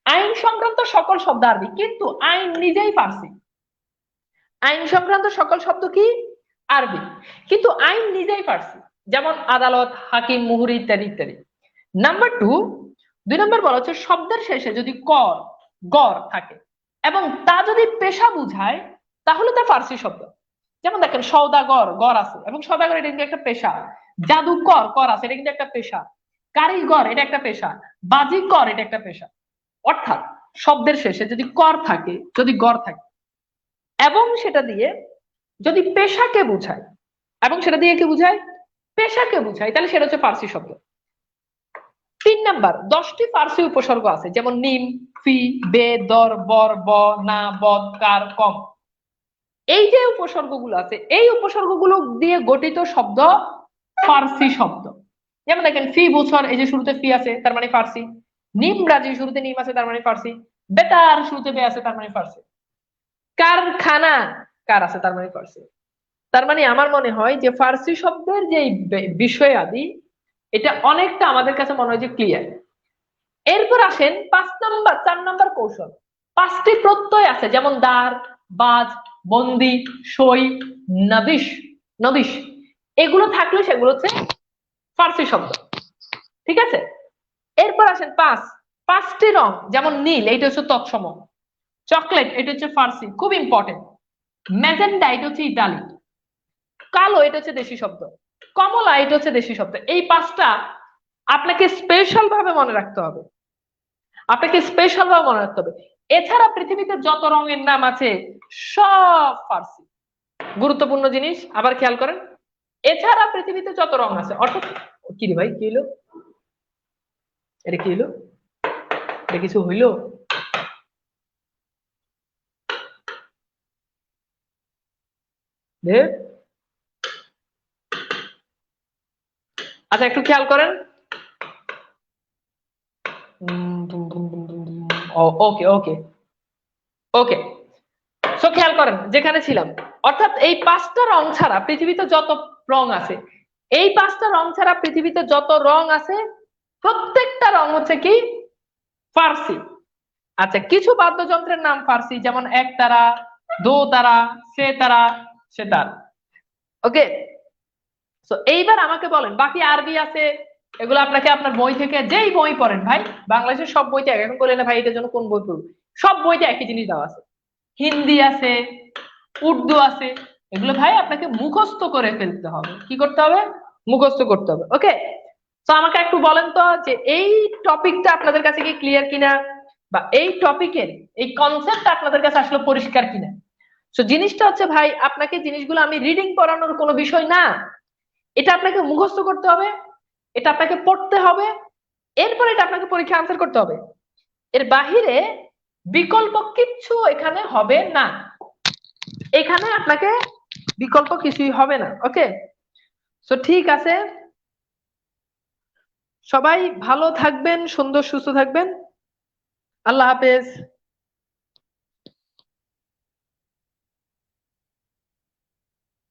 Speaker 1: আইন সংক্রান্ত সকল শব্দ আরবি, কিন্তু আইন নিজেই ফার্সি। আইন সংক্রান্ত সকল শব্দ কি আরবি, কিন্তু আইন নিজেই ফার্সি, যেমন আদালত, হাকিম, মুহুরি ইত্যাদি ইত্যাদি। নাম্বার 2 বলা হচ্ছে শব্দের শেষে যদি কর, গর থাকে এবং তা যদি পেশা বুঝায়, তাহলে তা ফার্সি শব্দ। যেমন দেখেন সওদাগর, গর আছে এবং সওদাগর এটা কিন্তু একটা পেশা। জাদুকর, কর আছে, এটা কিন্তু একটা পেশা। কারিগর, এটা একটা পেশা। বাজিকর, এটা একটা পেশা। অর্থাৎ শব্দের শেষে যদি কর থাকে, যদি গর থাকে এবং সেটা দিয়ে যদি পেশাকে বুঝায়, এবং সেটা দিয়ে কি বুঝায়, পেশাকে বুঝায়, তাহলে সেটা হচ্ছে ফার্সি শব্দ। 3 নাম্বার, 10টি ফার্সি উপসর্গ আছে, যেমন নিম, ফি, বে, দর, বর, ব, না, বদ, কার, কম। এই যে উপসর্গগুলো আছে, এই উপসর্গগুলো দিয়ে গঠিত শব্দ ফার্সি শব্দ। যেমন দেখেন ফি বছর, এই যে শুরুতে ফি আছে তার মানে ফার্সি। নিম রাজি, শুরুতে নিম আছে তার মানে ফার্সি। বেতার, শুরুতে বে আছে তার মানে ফার্সি। কারখানা, কার আছে তার মানে ফার্সি। তার মানে আমার মনে হয় যে ফার্সি শব্দের যে বিষয় আদি, এটা অনেকটা আমাদের কাছে মনে হয় যে ক্লিয়ার। এরপর আসেন 4 নাম্বার কৌশল। 5টি প্রত্যয় আছে, যেমন দার, বাজ, বন্দি, সই, নবিশ, নবিশ, এগুলো থাকলে সেগুলো হচ্ছে ফার্সি শব্দ। ঠিক আছে? এরপর আসেন 5টি রং, যেমন নীল, এটা হচ্ছে তৎসম। চকলেট, এটা হচ্ছে ফার্সি, খুব ইম্পর্টেন্ট। ম্যাজেন্ডা, এটা হচ্ছে ইতালি। কালো, এটা হচ্ছে দেশি শব্দ। কমলা, এটা হচ্ছে দেশি শব্দ। এই 5টা আপনাকে স্পেশাল ভাবে মনে রাখতে হবে, আপনাকে স্পেশাল ভাবে মনে রাখতে হবে। এছাড়া পৃথিবীতে যত রঙের নাম আছে সব ফার্সি। গুরুত্বপূর্ণ জিনিস আবার খেয়াল করেন, এছাড়া পৃথিবীতে যত রং আছে, অর্থাৎ কি রে ভাই, কি হলো এটা, কি হলো এটা, কিছু হইলো? আচ্ছা, একটু খেয়াল করেন। ওকে ওকে ওকে, সো খেয়াল করেন যেখানে ছিলাম, অর্থাৎ এই 5টা রং ছাড়া পৃথিবীতে যত রং আছে, এই 5টা রং ছাড়া পৃথিবীতে যত রং আছে প্রত্যেকটা রং হচ্ছে কি ফার্সি। আচ্ছা, কিছু বাদ্যযন্ত্রের নাম ফার্সি, যেমন একতারা, দোতারা, সেতারা, সেতার। ওকে, তো এইবার আমাকে বলেন বাকি আরবি আছে, এগুলো আপনাকে আপনার বই থেকে, যেই বই পড়েন ভাই, বাংলাদেশের সব বইতে এখন বললেন না ভাই এটার জন্য কোন বই পড়বো, সব বইতে একই জিনিস দেওয়া আছে। হিন্দি আছে, উর্দু আছে, এগুলো ভাই আপনাকে মুখস্থ করে ফেলতে হবে। কি করতে হবে? মুখস্থ করতে হবে। ওকে, তো আমাকে একটু বলেন তো যে এই টপিকটা আপনাদের কাছে কি ক্লিয়ার কিনা, বা এই টপিকের এই কনসেপ্ট আপনাদের কাছে আসলে পরিষ্কার কিনা। তো জিনিসটা হচ্ছে ভাই, আপনাকে জিনিসগুলো আমি রিডিং পড়ানোর কোনো বিষয় না, এটা আপনাকে মুখস্থ করতে হবে, এটা আপনাকে পড়তে হবে, এরপর এটা আপনাকে পরীক্ষা আনসার করতে হবে। এর বাহিরে বিকল্প কিচ্ছু এখানে হবে না, এখানে আপনাকে বিকল্প কিছুই হবে না। ওকে, তো ঠিক আছে, সবাই ভালো থাকবেন, সুন্দর সুস্থ থাকবেন। আল্লাহ হাফেজ।